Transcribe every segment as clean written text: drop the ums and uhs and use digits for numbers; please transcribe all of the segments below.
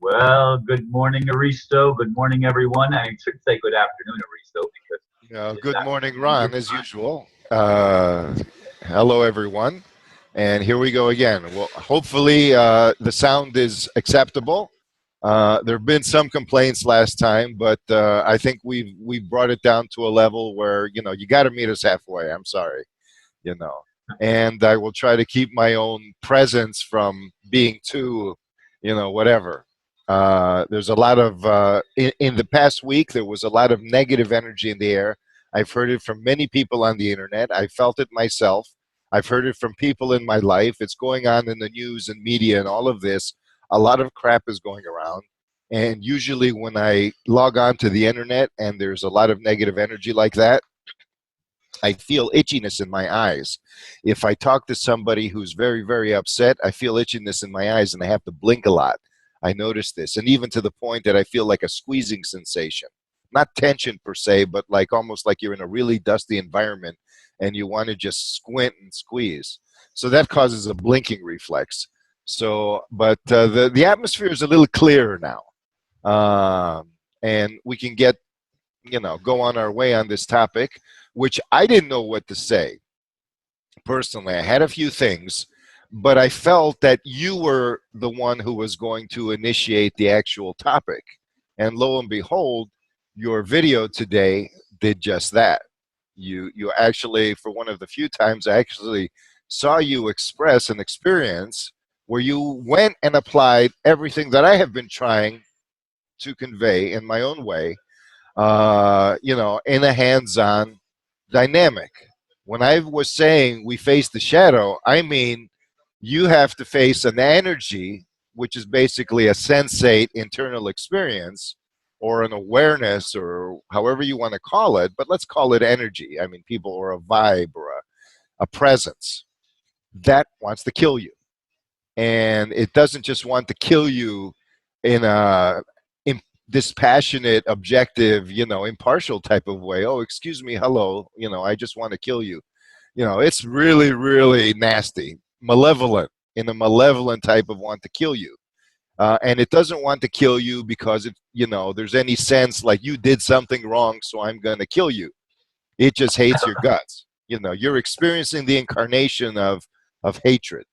Well, good morning, Aristo. Good morning, everyone. I should say good afternoon, Aristo, because it's Good morning, afternoon your Ron, as time. usual. Hello, everyone. And here we go again. Well, hopefully, the sound is acceptable. There have been some complaints last time, but I think we've brought it down to a level where you got to meet us halfway. I'm sorry, you know. And I will try to keep my own presence from being too, whatever. There's a lot of in the past week. There was a lot of negative energy in the air. I've heard it from many people on the internet. I felt it myself. I've heard it from people in my life. It's going on in the news and media and all of this. A lot of crap is going around. And usually, when I log on to the internet and there's a lot of negative energy like that, I feel itchiness in my eyes. If I talk to somebody who's very, very upset, I feel itchiness in my eyes and I have to blink a lot. I notice this. And even to the point that I feel like a squeezing sensation. Not tension per se, but like almost like you're in a really dusty environment and you want to just squint and squeeze. So that causes a blinking reflex. So, but the atmosphere is a little clearer now. And we can get go on our way on this topic, which I didn't know what to say. Personally, I had a few things, but I felt that you were the one who was going to initiate the actual topic. And lo and behold, your video today did just that. You actually, for one of the few times I actually saw you express an experience where you went and applied everything that I have been trying to convey in my own way, in a hands-on dynamic. When I was saying we face the shadow, I mean you have to face an energy, which is basically a sensate internal experience or an awareness or however you want to call it, but let's call it energy. I mean, people, or a vibe or a presence that wants to kill you. And it doesn't just want to kill you in a dispassionate, objective, impartial type of way. Oh, excuse me, hello, I just want to kill you. It's really, really nasty, malevolent, in a malevolent type of want to kill you. And it doesn't want to kill you because there's any sense like you did something wrong, so I'm going to kill you. It just hates your guts. You're experiencing the incarnation of hatred,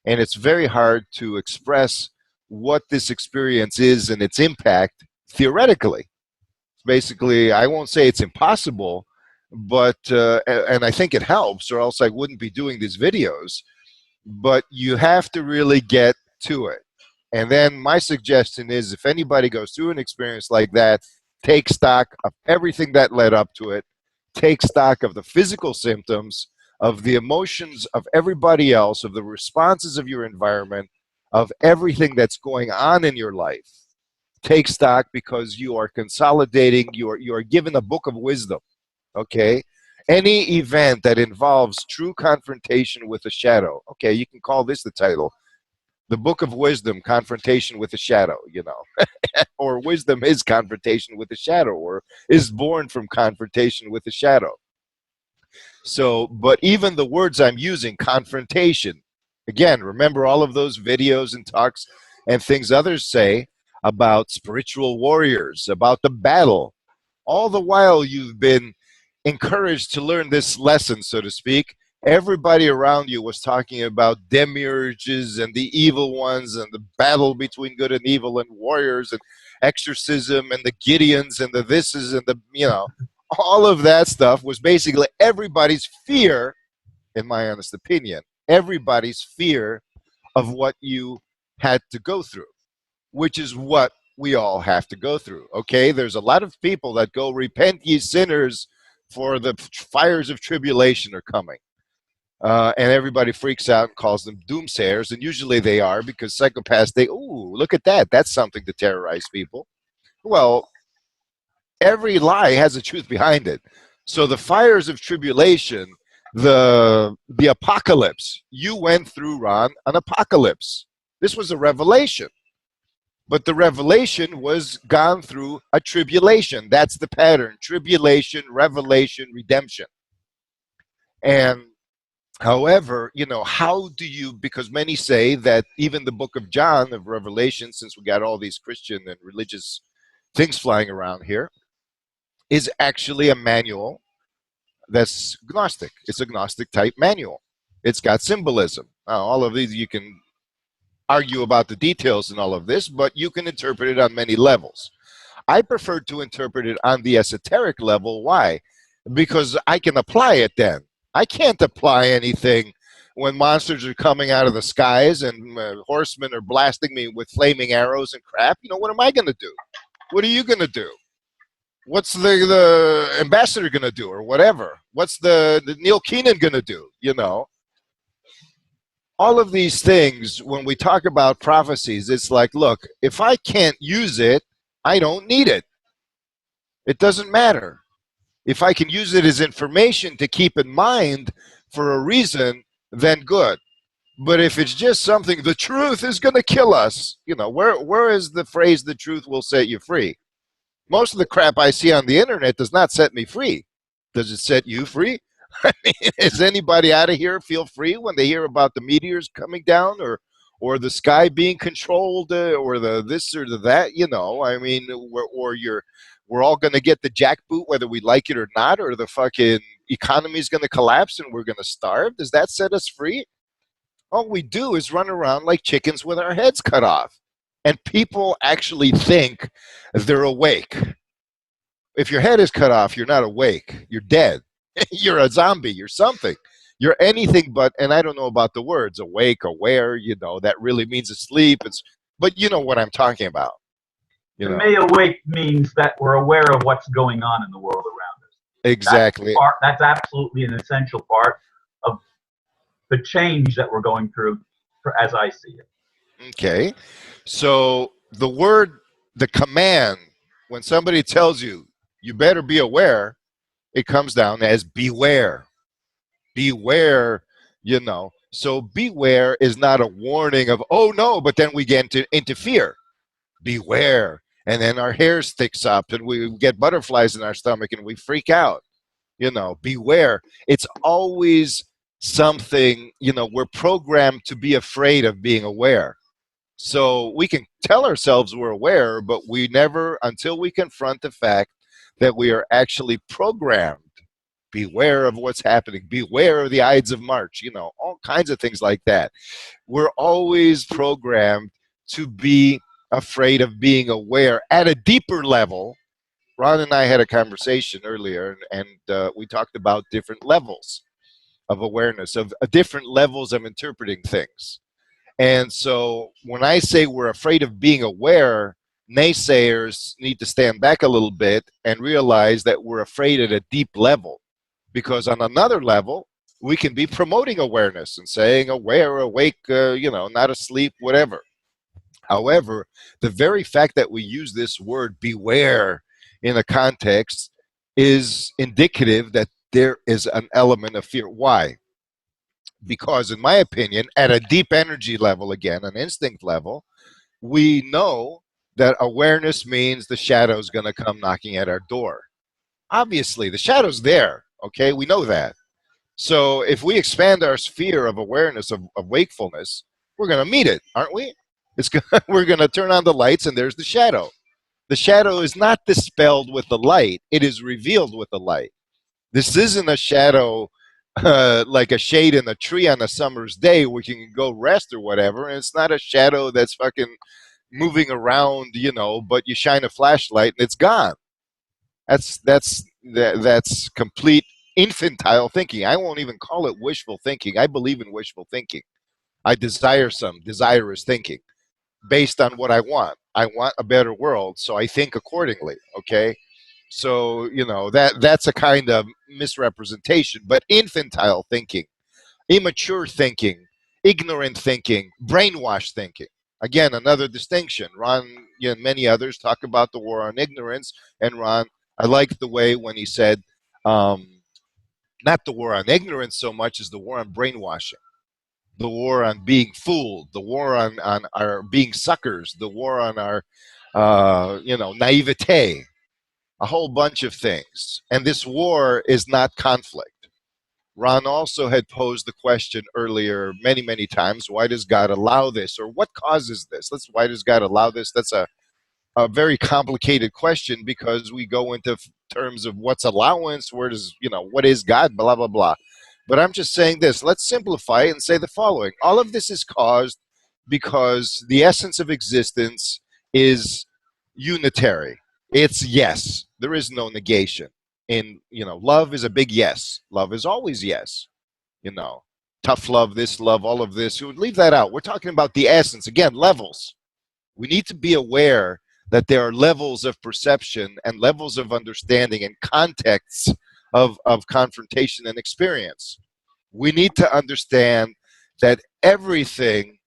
and it's very hard to express what this experience is and its impact theoretically. Basically, I won't say it's impossible, but and I think it helps, or else I wouldn't be doing these videos. But you have to really get to it. And then my suggestion is, if anybody goes through an experience like that, take stock of everything that led up to it. Take stock of the physical symptoms, of the emotions of everybody else, of the responses of your environment, of everything that's going on in your life. Take stock, because you are consolidating, you are given a book of wisdom. Okay? Any event that involves true confrontation with a shadow, okay, you can call this the title, the book of wisdom, confrontation with a shadow, or wisdom is confrontation with a shadow, or is born from confrontation with a shadow. So, but even the words I'm using, confrontation, again, remember all of those videos and talks and things others say about spiritual warriors, about the battle. All the while you've been encouraged to learn this lesson, so to speak. Everybody around you was talking about demiurges and the evil ones and the battle between good and evil and warriors and exorcism and the Gideons and the thises and the, all of that stuff was basically everybody's fear, in my honest opinion, everybody's fear of what you had to go through, which is what we all have to go through. Okay, there's a lot of people that go, repent ye sinners, for the fires of tribulation are coming. And everybody freaks out and calls them doomsayers, and usually they are, because psychopaths, ooh, look at that, that's something to terrorize people. Well, every lie has a truth behind it. So the fires of tribulation, the apocalypse, you went through, Ron, an apocalypse. This was a revelation. But the revelation was gone through a tribulation. That's the pattern. Tribulation, revelation, redemption. And However, how do you, because many say that even the book of John, of Revelation, since we got all these Christian and religious things flying around here, is actually a manual that's Gnostic. It's a Gnostic type manual. It's got symbolism. Now, all of these, you can argue about the details in all of this, but you can interpret it on many levels. I prefer to interpret it on the esoteric level. Why? Because I can apply it then. I can't apply anything when monsters are coming out of the skies and horsemen are blasting me with flaming arrows and crap. What am I going to do? What are you going to do? What's the ambassador going to do, or whatever? What's the Neil Keenan going to do? All of these things, when we talk about prophecies, it's like, look, if I can't use it, I don't need it. It doesn't matter. If I can use it as information to keep in mind for a reason, then good. But if it's just something, the truth is going to kill us, where is the phrase, the truth will set you free? Most of the crap I see on the internet does not set me free. Does it set you free? I mean, is anybody out of here feel free when they hear about the meteors coming down, or the sky being controlled, or the this or the that? I mean, we're all going to get the jackboot whether we like it or not, or the fucking economy is going to collapse and we're going to starve. Does that set us free? All we do is run around like chickens with our heads cut off, and people actually think they're awake. If your head is cut off, you're not awake. You're dead. You're a zombie. You're something. You're anything but, and I don't know about the words, awake, aware, that really means asleep. But you know what I'm talking about. To me, awake means that we're aware of what's going on in the world around us. Exactly. That's absolutely an essential part of the change that we're going through, as I see it. Okay. So the command, when somebody tells you, you better be aware, it comes down as beware. Beware, So beware is not a warning of, oh no, but then we get to interfere. Beware. And then our hair sticks up and we get butterflies in our stomach and we freak out. Beware. It's always something, we're programmed to be afraid of being aware. So we can tell ourselves we're aware, but we never, until we confront the fact that we are actually programmed. Beware of what's happening. Beware of the Ides of March, all kinds of things like that. We're always programmed to be afraid of being aware at a deeper level. Ron and I had a conversation earlier, and we talked about different levels of awareness, of different levels of interpreting things. And so when I say we're afraid of being aware, naysayers need to stand back a little bit and realize that we're afraid at a deep level. Because on another level, we can be promoting awareness and saying aware, awake, not asleep, whatever. However, the very fact that we use this word beware in a context is indicative that there is an element of fear. Why? Because in my opinion, at a deep energy level, again, an instinct level, we know that awareness means the shadow's going to come knocking at our door. Obviously, the shadow's there. Okay, we know that. So if we expand our sphere of awareness, of wakefulness, we're going to meet it, aren't we? We're going to turn on the lights and there's the shadow. The shadow is not dispelled with the light. It is revealed with the light. This isn't a shadow like a shade in a tree on a summer's day where you can go rest or whatever. And it's not a shadow that's fucking moving around, but you shine a flashlight and it's gone. That's complete infantile thinking. I won't even call it wishful thinking. I believe in wishful thinking. I desire some desirous thinking based on what I want. I want a better world, so I think accordingly. Okay, so that's a kind of misrepresentation. But infantile thinking, immature thinking, ignorant thinking, brainwashed thinking. Again, another distinction. Ron and many others talk about the war on ignorance, and Ron, I liked the way when he said, not the war on ignorance so much as the war on brainwashing, the war on being fooled, the war on our being suckers, the war on our, naivete, a whole bunch of things. And this war is not conflict. Ron also had posed the question earlier many, many times, why does God allow this? Or what causes this? Why does God allow this? That's a very complicated question, because we go into terms of what's allowance, where does, what is God, blah, blah, blah. But I'm just saying this. Let's simplify it and say the following. All of this is caused because the essence of existence is unitary. It's yes. There is no negation. And, love is a big yes. Love is always yes. Tough love, this love, all of this. We would leave that out. We're talking about the essence. Again, levels. We need to be aware that there are levels of perception and levels of understanding and contexts of confrontation and experience. We need to understand that everything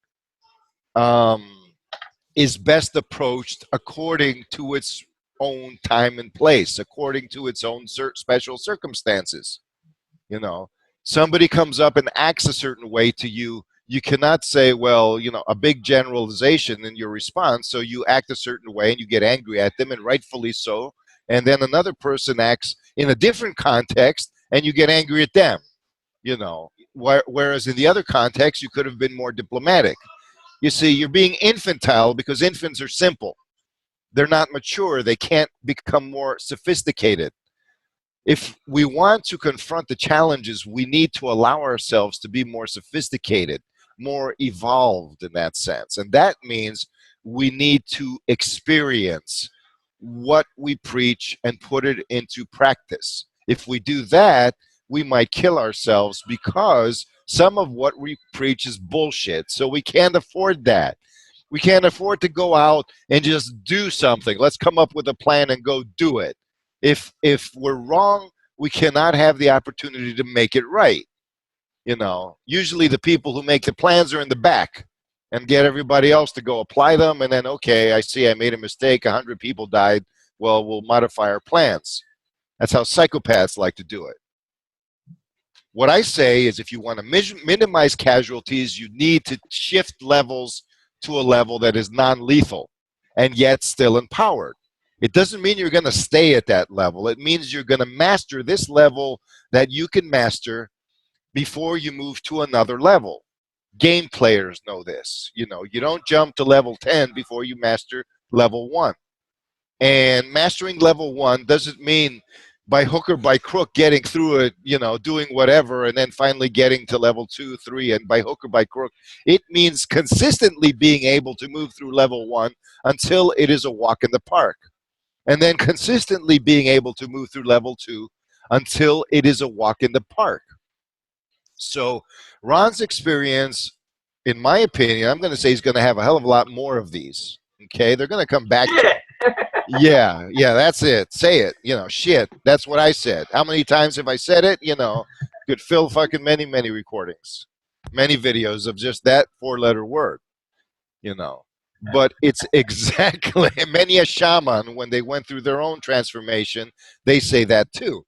is best approached according to its own time and place, according to its own special circumstances. Somebody comes up and acts a certain way to you. You cannot say, well, a big generalization in your response. So you act a certain way and you get angry at them, and rightfully so. And then another person acts in a different context and you get angry at them. Whereas in the other context, you could have been more diplomatic. You see, you're being infantile because infants are simple. They're not mature. They can't become more sophisticated. If we want to confront the challenges, we need to allow ourselves to be more sophisticated, more evolved in that sense. And that means we need to experience what we preach and put it into practice. If we do that, we might kill ourselves, because some of what we preach is bullshit. So we can't afford that. We can't afford to go out and just do something. Let's come up with a plan and go do it. If we're wrong, we cannot have the opportunity to make it right. Usually the people who make the plans are in the back and get everybody else to go apply them. And then, okay, I see I made a mistake. 100 people died. Well, we'll modify our plans. That's how psychopaths like to do it. What I say is, if you want to minimize casualties, you need to shift levels to a level that is non-lethal and yet still empowered. It doesn't mean you're going to stay at that level. It means you're going to master this level that you can master before you move to another level. Game players know this. You don't jump to level 10 before you master level 1. And mastering level 1 doesn't mean by hook or by crook getting through it, doing whatever, and then finally getting to level 2, 3, and by hook or by crook. It means consistently being able to move through level 1 until it is a walk in the park. And then consistently being able to move through level 2 until it is a walk in the park. So Ron's experience, in my opinion, I'm going to say he's going to have a hell of a lot more of these. Okay, they're going to come back to it. Yeah, that's it. Say it. Shit. That's what I said. How many times have I said it? Could fill fucking many, many recordings, many videos of just that 4-letter word. But it's exactly, many a shaman, when they went through their own transformation, they say that too.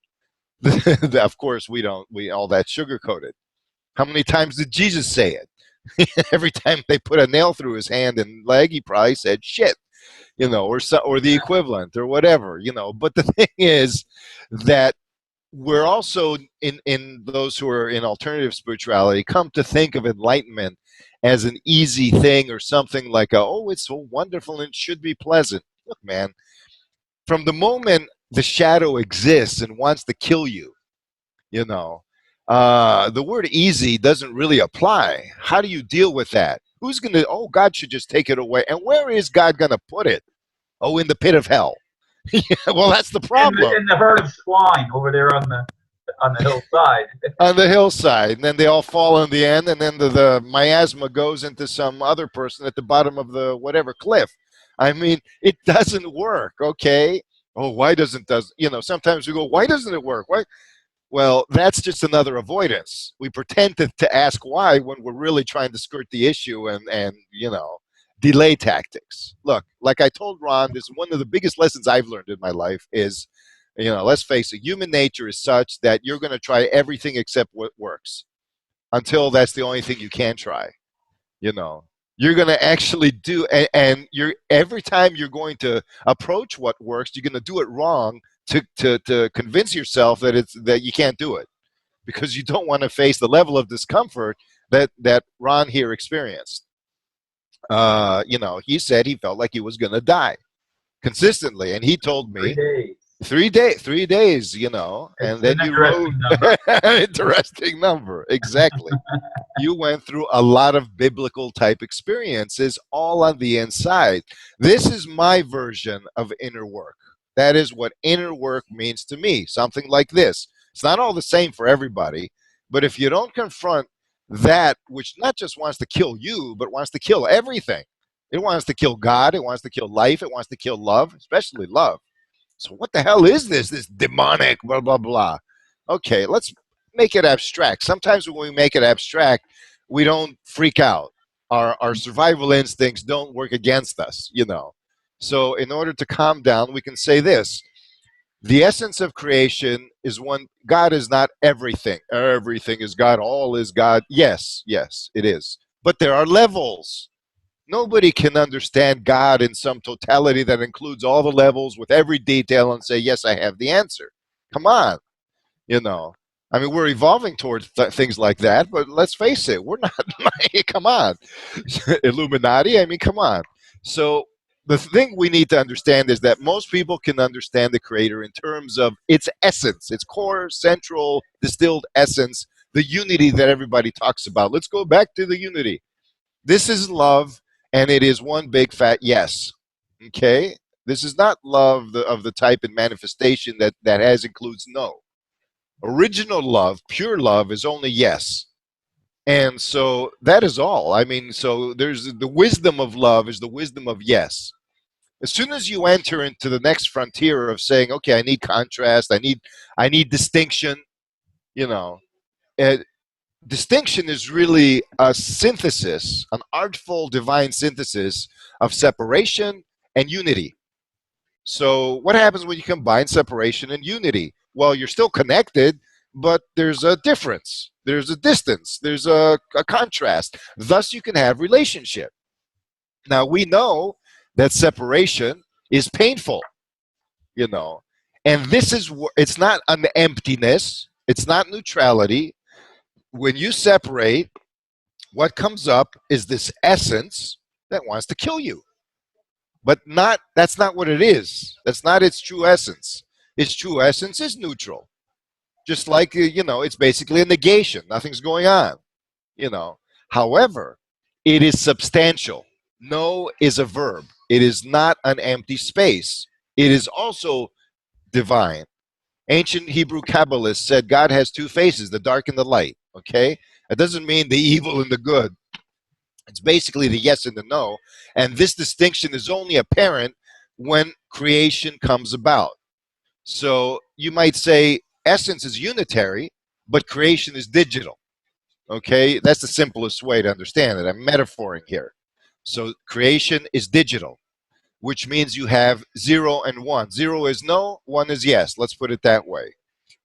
Of course, we all that sugar-coated. How many times did Jesus say it? Every time they put a nail through his hand and leg, he probably said shit, or the equivalent or whatever, But the thing is that we're also, in those who are in alternative spirituality, come to think of enlightenment as an easy thing, or something like it's so wonderful and it should be pleasant. Look, man, from the moment the shadow exists and wants to kill you, the word easy doesn't really apply. How do you deal with that? Who's going to, God should just take it away. And where is God going to put it? In the pit of hell. Well, that's the problem. In the herd of swine over there on the hillside. On the hillside. And then they all fall in the end, and then the miasma goes into some other person at the bottom of the whatever cliff. I mean, it doesn't work, okay? Why doesn't sometimes we go, why doesn't it work? Why? Well, that's just another avoidance. We pretend to ask why when we're really trying to skirt the issue and delay tactics. Look, like I told Ron, this is one of the biggest lessons I've learned in my life is, let's face it, human nature is such that you're going to try everything except what works until that's the only thing you can try. You're going to actually do, and every time you're going to approach what works, you're going to do it wrong to convince yourself that you can't do it. because you don't want to face the level of discomfort that Ron here experienced. He said he felt like he was going to die consistently, and he told 3 me days. 3 days, It's and an then you wrote interesting number. interesting number. Exactly. You went through a lot of biblical type experiences all on the inside. This is my version of inner work. That is what inner work means to me. Something like this. It's not all the same for everybody, but if you don't confront that which not just wants to kill you, but wants to kill everything. It wants to kill God, it wants to kill life, it wants to kill love, especially love. So what the hell is this demonic blah blah blah? Okay, let's make it abstract. Sometimes when we make it abstract, we don't freak out. Our survival instincts don't work against us. So in order to calm down, we can say this. The essence of creation is one. God is not everything. Everything is God. All is God. Yes, yes, it is. But there are levels. Nobody can understand God in some totality that includes all the levels with every detail and say, yes, I have the answer. Come on. you know I mean, we're evolving towards things like that, but let's face it, we're not. Come on. Illuminati, I mean, come on. So the thing we need to understand is that most people can understand the creator in terms of its essence, its core central distilled essence, the unity that everybody talks about. Let's go back to the unity. This is love, and it is one big fat yes. Okay. This is not love of the type and manifestation that has includes no. Original love, pure love, is only yes. And so that is all. I mean, so there's the wisdom of love is the wisdom of yes. As soon as you enter into the next frontier of saying, okay, I need contrast, I need distinction, you know, uh, distinction is really a synthesis, an artful divine synthesis of separation and unity. So what happens when you combine separation and unity? Well, you're still connected, but there's a difference. There's a distance. There's a contrast. Thus, you can have relationship. Now, we know that separation is painful, you know, and this is, it's not an emptiness. It's not neutrality. When you separate, what comes up is this essence that wants to kill you. But that's not what it is. That's not its true essence. Its true essence is neutral. Just like it's basically a negation. Nothing's going on. However, it is substantial. No is a verb. It is not an empty space. It is also divine. Ancient Hebrew Kabbalists said God has two faces, the dark and the light. Okay? That doesn't mean the evil and the good. It's basically the yes and the no. And this distinction is only apparent when creation comes about. So you might say essence is unitary, but creation is digital. Okay? That's the simplest way to understand it. I'm metaphoring here. So creation is digital, which means you have 0 and 1. 0 is no, 1 is yes. Let's put it that way.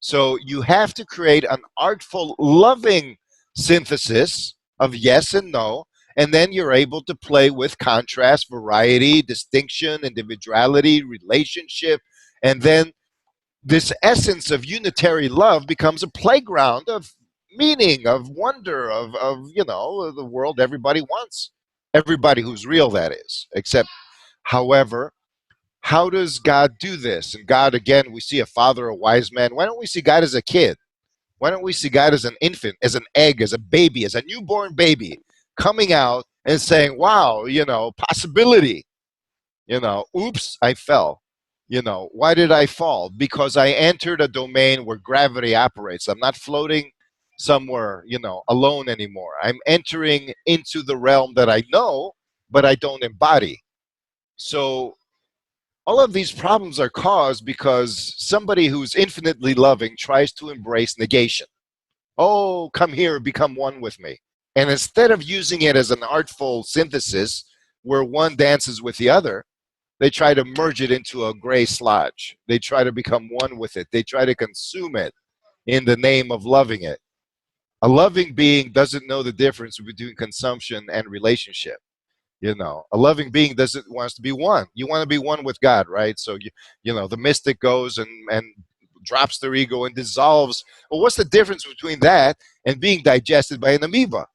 So you have to create an artful, loving synthesis of yes and no, and then you're able to play with contrast, variety, distinction, individuality, relationship, and then this essence of unitary love becomes a playground of meaning, of wonder, of the world everybody wants. Everybody who's real, that is. Except, however, how does God do this? And God, again, we see a father, a wise man. Why don't we see God as a kid? Why don't we see God as an infant, as an egg, as a baby, as a newborn baby coming out and saying, wow, possibility, oops, I fell. Why did I fall? Because I entered a domain where gravity operates. I'm not floating somewhere, alone anymore. I'm entering into the realm that I know, but I don't embody. So all of these problems are caused because somebody who's infinitely loving tries to embrace negation. Oh, come here, become one with me. And instead of using it as an artful synthesis where one dances with the other, they try to merge it into a gray sludge. They try to become one with it. They try to consume it in the name of loving it. A loving being doesn't know the difference between consumption and relationship. A loving being wants to be one. You want to be one with God, right? So the mystic goes and drops their ego and dissolves. Well, what's the difference between that and being digested by an amoeba?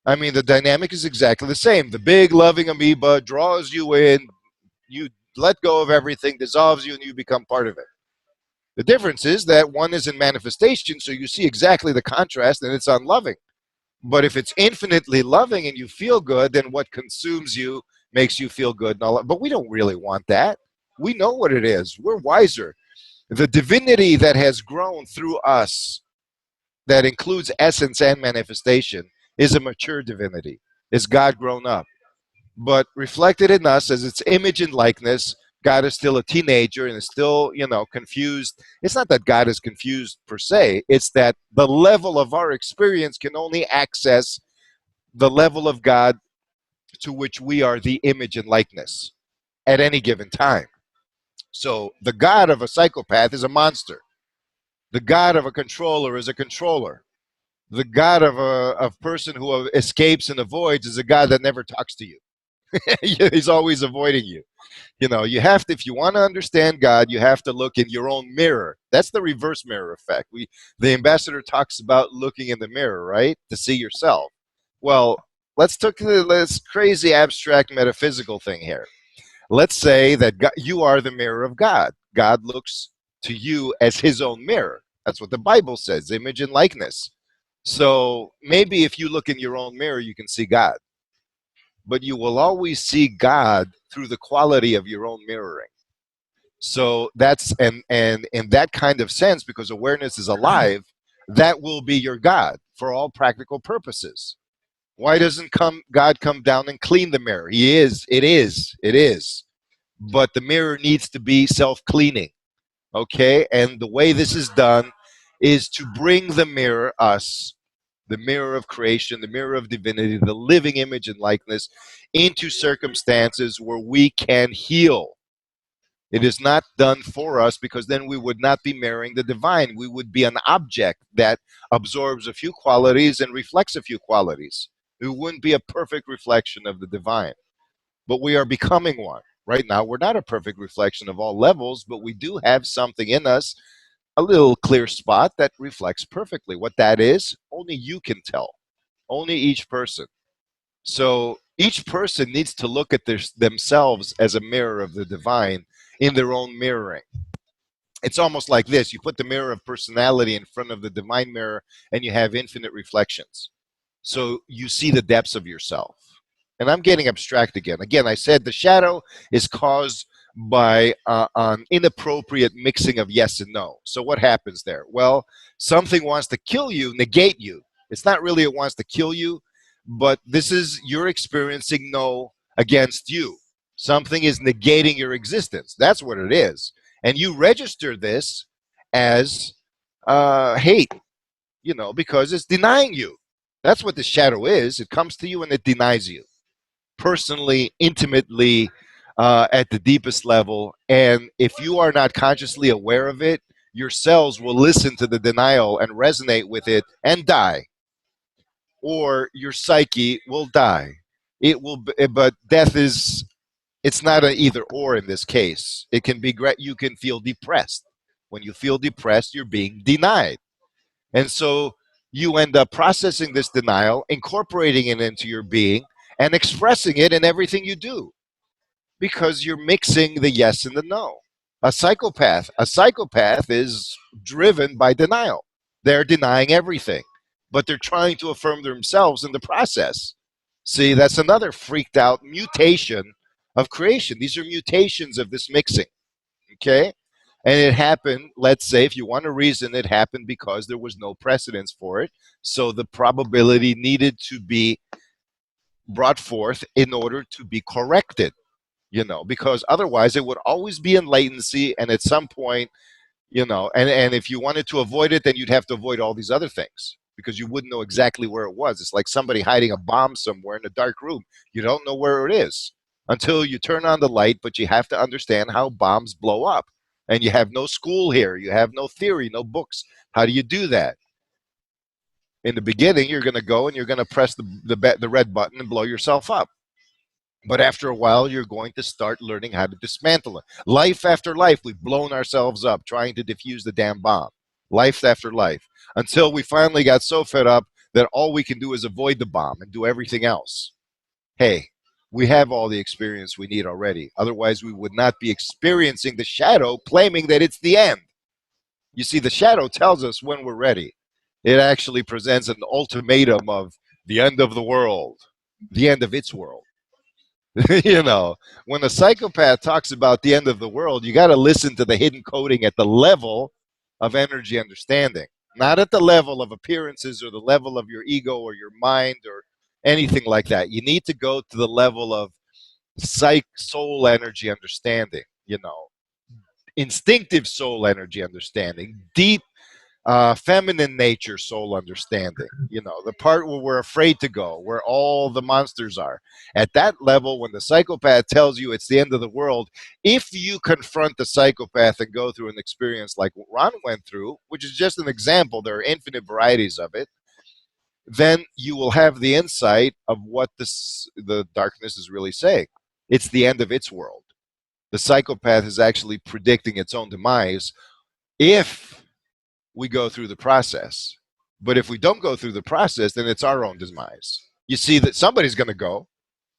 I mean, the dynamic is exactly the same. The big loving amoeba draws you in, you let go of everything, dissolves you, and you become part of it. The difference is that one is in manifestation, so you see exactly the contrast, and it's unloving. But if it's infinitely loving and you feel good, then what consumes you makes you feel good. And all that. But we don't really want that. We know what it is. We're wiser. The divinity that has grown through us, that includes essence and manifestation, is a mature divinity. Is God grown up? But reflected in us as its image and likeness, God is still a teenager and is still, confused. It's not that God is confused per se. It's that the level of our experience can only access the level of God to which we are the image and likeness at any given time. So the God of a psychopath is a monster. The God of a controller is a controller. The God of a person who escapes and avoids is a God that never talks to you. He's always avoiding you. You have to, if you want to understand God, you have to look in your own mirror. That's the reverse mirror effect. The ambassador talks about looking in the mirror, right? To see yourself. Well, let's take this crazy abstract metaphysical thing here. Let's say that God, you are the mirror of God. God looks to you as his own mirror. That's what the Bible says, image and likeness. So maybe if you look in your own mirror, you can see God. But you will always see God through the quality of your own mirroring. So that's and in that kind of sense, because awareness is alive, that will be your God for all practical purposes. Why doesn't God come down and clean the mirror? He is. It is. It is. But the mirror needs to be self-cleaning. Okay? And the way this is done is to bring the mirror, us, the mirror of creation, the mirror of divinity, the living image and likeness, into circumstances where we can heal. It is not done for us because then we would not be mirroring the divine. We would be an object that absorbs a few qualities and reflects a few qualities. We wouldn't be a perfect reflection of the divine, but we are becoming one. Right now, we're not a perfect reflection of all levels, but we do have something in us, a little clear spot that reflects perfectly. What that is, only you can tell, only each person. So each person needs to look at themselves as a mirror of the divine in their own mirroring. It's almost like this. You put the mirror of personality in front of the divine mirror and you have infinite reflections. So you see the depths of yourself. And I'm getting abstract again. Again, I said the shadow is caused by an inappropriate mixing of yes and no. So what happens there? Well, something wants to kill you, negate you. It's not really it wants to kill you, but this is you're experiencing no against you. Something is negating your existence. That's what it is. And you register this as hate, because it's denying you. That's what the shadow is. It comes to you and it denies you personally, intimately, at the deepest level. And if you are not consciously aware of it, your cells will listen to the denial and resonate with it and die, or your psyche will die. It will, but death is. It's not an either or in this case. It can be great. You can feel depressed. When you feel depressed, you're being denied. And so you end up processing this denial, incorporating it into your being, and expressing it in everything you do because you're mixing the yes and the no. A psychopath is driven by denial. They're denying everything, but they're trying to affirm themselves in the process. See, that's another freaked out mutation of creation. These are mutations of this mixing. Okay? And it happened, let's say, if you want to reason, it happened because there was no precedence for it. So the probability needed to be brought forth in order to be corrected, because otherwise it would always be in latency. And at some point, and if you wanted to avoid it, then you'd have to avoid all these other things because you wouldn't know exactly where it was. It's like somebody hiding a bomb somewhere in a dark room. You don't know where it is until you turn on the light, but you have to understand how bombs blow up. And you have no school here. You have no theory, no books. How do you do that? In the beginning, you're going to go and you're going to press the red button and blow yourself up. But after a while, you're going to start learning how to dismantle it. Life after life, we've blown ourselves up trying to defuse the damn bomb. Life after life. Until we finally got so fed up that all we can do is avoid the bomb and do everything else. Hey, we have all the experience we need already. Otherwise, we would not be experiencing the shadow claiming that it's the end. You see, the shadow tells us when we're ready. It actually presents an ultimatum of the end of the world, the end of its world. You know, when a psychopath talks about the end of the world, you got to listen to the hidden coding at the level of energy understanding, not at the level of appearances or the level of your ego or your mind or anything like that. You need to go to the level of soul energy understanding, instinctive soul energy understanding, deep feminine nature soul understanding, the part where we're afraid to go, where all the monsters are. At that level, when the psychopath tells you it's the end of the world, if you confront the psychopath and go through an experience like what Ron went through, which is just an example, there are infinite varieties of it, then you will have the insight of what the darkness is really saying. It's the end of its world. The psychopath is actually predicting its own demise if we go through the process. But if we don't go through the process, then it's our own demise. You see that somebody's going to go.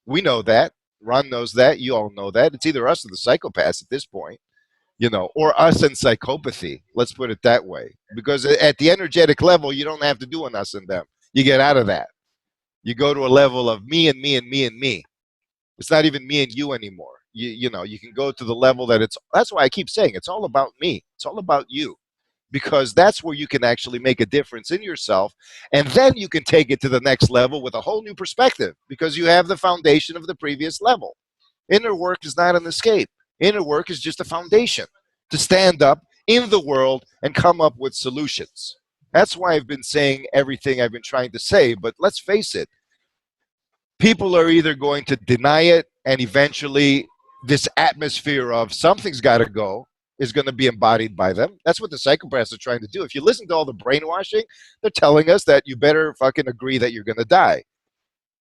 We know that. Ron knows that. You all know that. It's either us or the psychopaths at this point, or us and psychopathy. Let's put it that way. Because at the energetic level, you don't have to do an us and them. You get out of that. You go to a level of me and me and me and me. It's not even me and you anymore. You can go to the level that's why I keep saying it's all about me. It's all about you. Because that's where you can actually make a difference in yourself. And then you can take it to the next level with a whole new perspective because you have the foundation of the previous level. Inner work is not an escape. Inner work is just a foundation to stand up in the world and come up with solutions. That's why I've been saying everything I've been trying to say. But let's face it, people are either going to deny it and eventually this atmosphere of something's got to go is going to be embodied by them. That's what the psychopaths are trying to do. If you listen to all the brainwashing, they're telling us that you better fucking agree that you're going to die.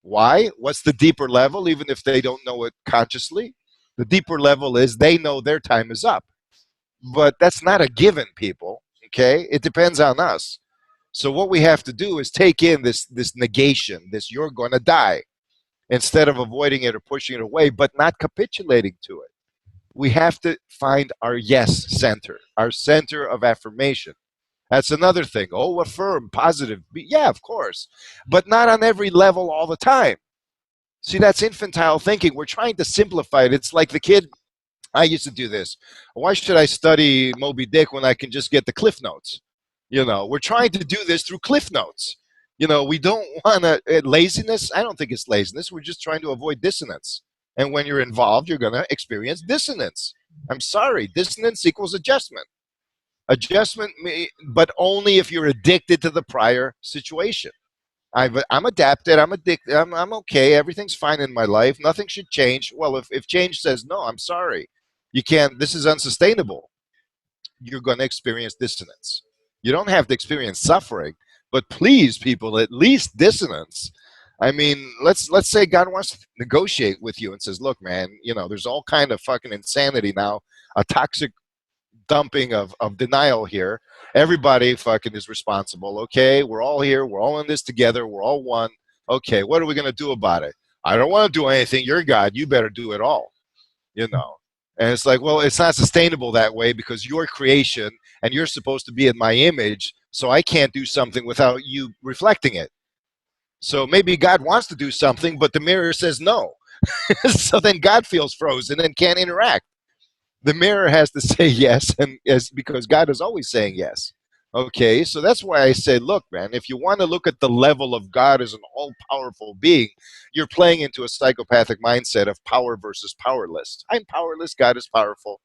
Why? What's the deeper level, even if they don't know it consciously? The deeper level is they know their time is up. But that's not a given, people. Okay? It depends on us. So what we have to do is take in this negation, this you're going to die, instead of avoiding it or pushing it away, but not capitulating to it. We have to find our yes center, our center of affirmation. That's another thing. Oh, affirm, positive. Yeah, of course. But not on every level all the time. See, that's infantile thinking. We're trying to simplify it. It's like the kid, I used to do this. Why should I study Moby Dick when I can just get the Cliff Notes? We're trying to do this through Cliff Notes. We don't want to, laziness. I don't think it's laziness. We're just trying to avoid dissonance. And when you're involved, you're going to experience dissonance. I'm sorry. Dissonance equals adjustment. Adjustment, but only if you're addicted to the prior situation. I'm adapted. I'm addicted. I'm okay. Everything's fine in my life. Nothing should change. Well, if change says, no, I'm sorry. You can't. This is unsustainable. You're going to experience dissonance. You don't have to experience suffering, but please, people, at least dissonance. I mean, let's say God wants to negotiate with you and says, look, man, there's all kind of fucking insanity now, a toxic dumping of denial here. Everybody fucking is responsible. Okay, we're all here. We're all in this together. We're all one. Okay, what are we going to do about it? I don't want to do anything. You're God. You better do it all. And it's like, well, it's not sustainable that way because you're creation and you're supposed to be in my image. So I can't do something without you reflecting it. So maybe God wants to do something, but the mirror says no. So then God feels frozen and can't interact. The mirror has to say yes, and because God is always saying yes. Okay, so that's why I say, look, man, if you want to look at the level of God as an all-powerful being, you're playing into a psychopathic mindset of power versus powerless. I'm powerless, God is powerful.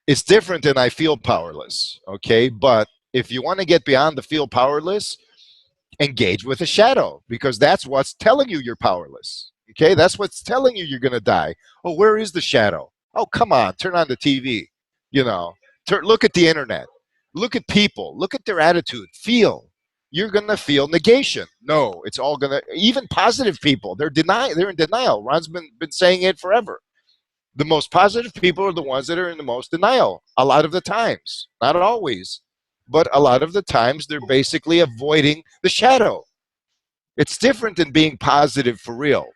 It's different than I feel powerless, okay? But if you want to get beyond the feel powerless, engage with a shadow, because that's what's telling you you're powerless. Okay, that's what's telling you you're going to die. Oh, where is the shadow? Oh, come on, turn on the TV. Look at the internet. Look at people. Look at their attitude. Feel. you're going to feel negation. No, it's all going to, even positive people, they're in denial. Ron's been saying it forever. The most positive people are the ones that are in the most denial a lot of the times. Not always, but a lot of the times they're basically avoiding the shadow. It's different than being positive for real.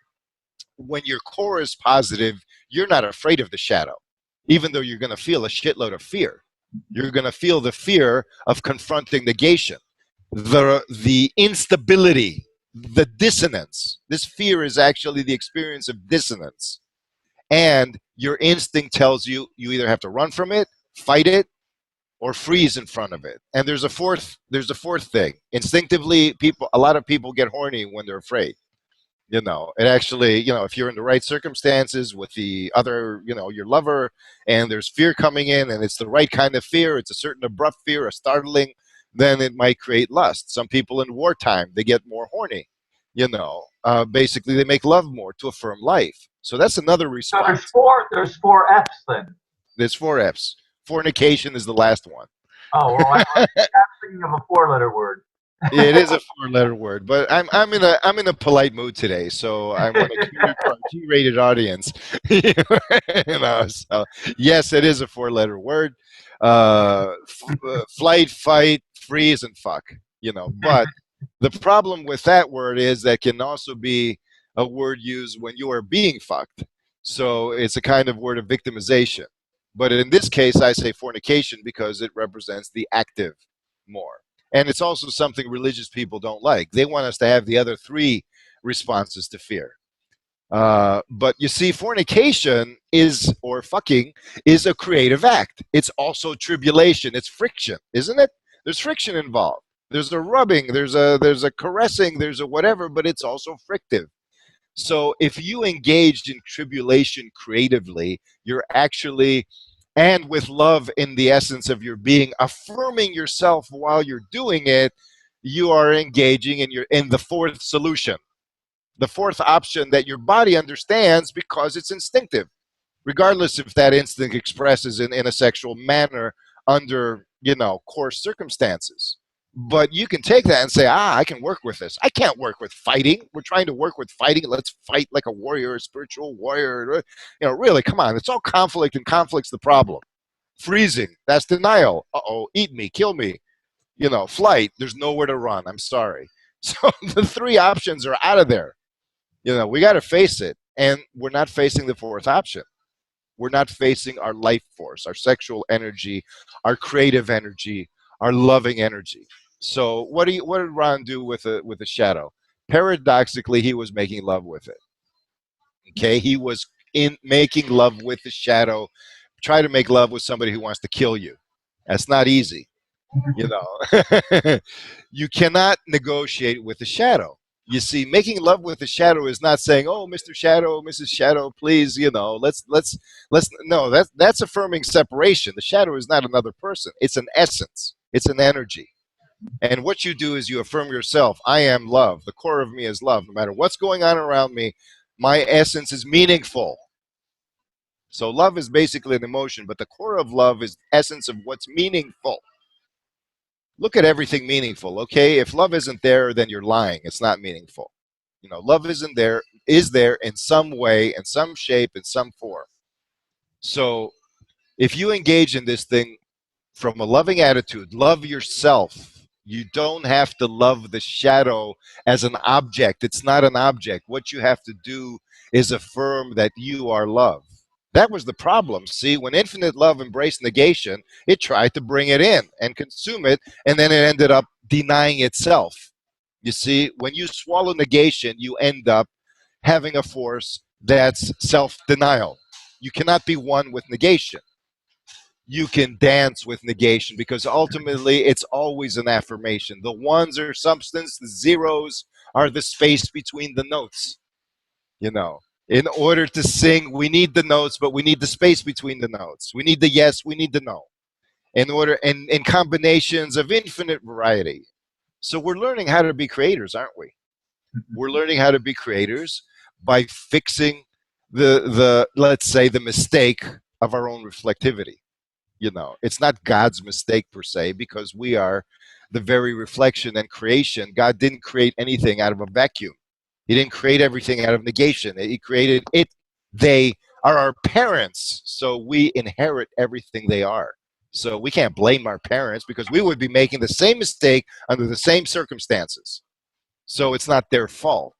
When your core is positive, you're not afraid of the shadow, even though you're going to feel a shitload of fear. You're going to feel the fear of confronting negation, the instability, the dissonance. This fear is actually the experience of dissonance. And your instinct tells you you either have to run from it, fight it, or freeze in front of it. And there's a fourth thing. Instinctively, a lot of people get horny when they're afraid. It actually, if you're in the right circumstances with the other, your lover, and there's fear coming in and it's the right kind of fear, it's a certain abrupt fear, a startling, then it might create lust. Some people in wartime, they get more horny, basically they make love more to affirm life. So that's another response. So there's four F's then. There's 4 F's. Fornication is the last one. Oh, well, I'm thinking of a 4-letter word. It is a 4-letter word, but I'm in a polite mood today, so I want to keep our G-rated audience. So yes, it is a 4-letter word. Flight, fight, freeze, and fuck. But the problem with that word is that can also be a word used when you are being fucked. So it's a kind of word of victimization. But in this case, I say fornication because it represents the active more. And it's also something religious people don't like. They want us to have the other 3 responses to fear. But you see, fornication or fucking is a creative act. It's also tribulation. It's friction, isn't it? There's friction involved. There's a rubbing, there's a caressing, there's a whatever, but it's also frictive. So if you engaged in tribulation creatively, you're actually, and with love in the essence of your being, affirming yourself while you're doing it, you are engaging in the 4th solution, the 4th option that your body understands because it's instinctive, regardless if that instinct expresses in a sexual manner under, coarse circumstances. But you can take that and say, I can work with this. I can't work with fighting. We're trying to work with fighting. Let's fight like a warrior, a spiritual warrior. Really, come on. It's all conflict, and conflict's the problem. Freezing, that's denial. Uh-oh, eat me, kill me. Flight, there's nowhere to run. I'm sorry. So the 3 options are out of there. We got to face it. And we're not facing the 4th option. We're not facing our life force, our sexual energy, our creative energy, our loving energy. So what did Ron do with the shadow? Paradoxically, he was making love with it. Okay, he was in making love with the shadow. Try to make love with somebody who wants to kill you. That's not easy. You cannot negotiate with the shadow. You see, making love with the shadow is not saying, "Oh, Mr. Shadow, Mrs. Shadow, please, let's." No, that's affirming separation. The shadow is not another person. It's an essence. It's an energy. And what you do is you affirm yourself. I am love. The core of me is love. No matter what's going on around me, my essence is meaningful. So love is basically an emotion, but the core of love is the essence of what's meaningful. Look at everything meaningful, okay? If love isn't there, then you're lying. It's not meaningful. Love is there in some way, in some shape, in some form. So if you engage in this thing from a loving attitude, love yourself. You don't have to love the shadow as an object. It's not an object. What you have to do is affirm that you are love. That was the problem. See, when infinite love embraced negation, it tried to bring it in and consume it, and then it ended up denying itself. You see, when you swallow negation, you end up having a force that's self-denial. You cannot be one with negation. You can dance with negation because ultimately it's always an affirmation. The ones are substance, the zeros are the space between the notes. In order to sing, we need the notes, but we need the space between the notes. We need the yes, we need the no. In combinations of infinite variety. So we're learning how to be creators, aren't we? We're learning how to be creators by fixing the let's say the mistake of our own reflectivity. You know, it's not God's mistake per se, because we are the very reflection and creation. God didn't create anything out of a vacuum. He didn't create everything out of negation. He created it. They are our parents, so we inherit everything they are. So we can't blame our parents, because we would be making the same mistake under the same circumstances. So it's not their fault.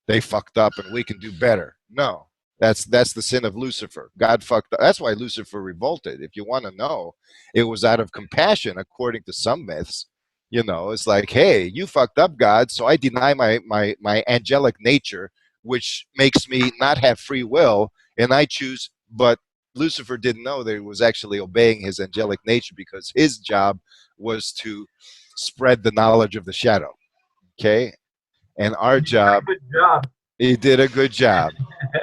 They fucked up and we can do better. No. That's the sin of Lucifer. God fucked up. That's why Lucifer revolted. If you want to know, it was out of compassion, according to some myths. You know, it's like, hey, you fucked up, God, so I deny my angelic nature, which makes me not have free will, and I choose. But Lucifer didn't know that he was actually obeying his angelic nature, because his job was to spread the knowledge of the shadow. Okay? And our job, Good job. he did a good job.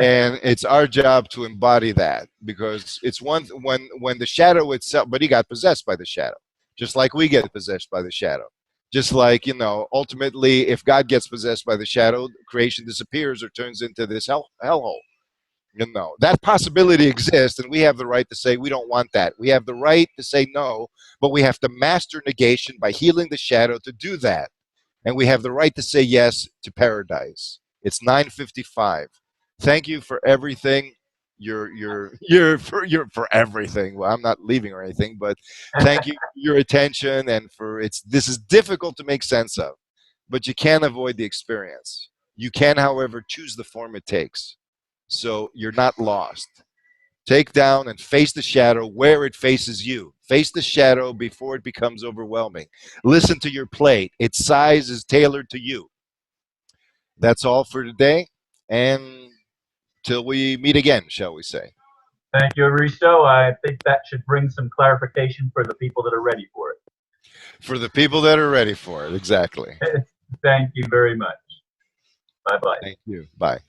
And it's our job to embody that, because it's one when the shadow itself, but he got possessed by the shadow, just like we get possessed by the shadow. Just like, you know, ultimately, if God gets possessed by the shadow, creation disappears or turns into this hellhole. You know, that possibility exists, and we have the right to say we don't want that. We have the right to say no, but we have to master negation by healing the shadow to do that. And we have the right to say yes to paradise. It's 9:55. Thank you for everything. You're for everything. Well, I'm not leaving or anything, but thank you for your attention, and for this is difficult to make sense of, but you can't avoid the experience. You can, however, choose the form it takes. So you're not lost. Take down and face the shadow where it faces you. Face the shadow before it becomes overwhelming. Listen to your plate. Its size is tailored to you. That's all for today. And till we meet again, shall we say. Thank you, Aristo. I think that should bring some clarification for the people that are ready for it. For the people that are ready for it, exactly. Thank you very much. Bye-bye. Thank you. Bye.